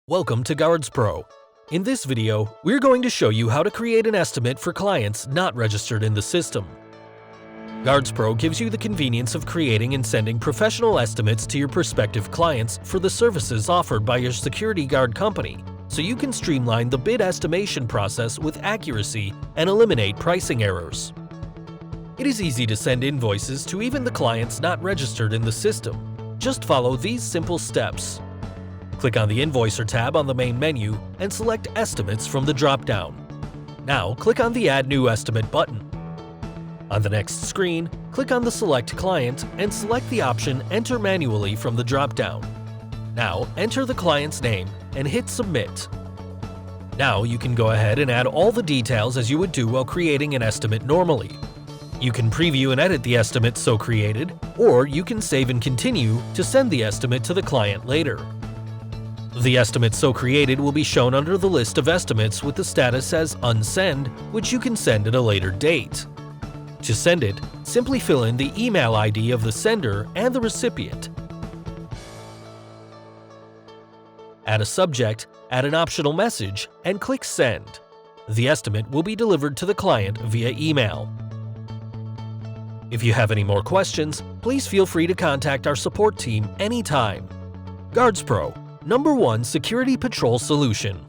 Welcome to GuardsPro. In this video, we're going to show you how to create an estimate for clients not registered in the system. GuardsPro gives you the convenience of creating and sending professional estimates to your prospective clients for the services offered by your SecurityGuard company, so you can streamline the bid estimation process with accuracy and eliminate pricing errors. It is easy to send invoices to even the clients not registered in the system. Just follow these simple steps. Click on the Invoicer tab on the main menu and select Estimates from the drop-down. Now, click on the Add New Estimate button. On the next screen, click on the Select Client and select the option Enter Manually from the drop-down. Now, enter the client's name and hit Submit. Now you can go ahead and add all the details as you would do while creating an estimate normally. You can preview and edit the estimate so created, or you can save and continue to send the estimate to the client later. The estimate so created will be shown under the list of estimates with the status as Unsend, which you can send at a later date. To send it, simply fill in the email ID of the sender and the recipient. Add a subject, add an optional message, and click Send. The estimate will be delivered to the client via email. If you have any more questions, please feel free to contact our support team anytime. GuardsPro, #1 security patrol solution.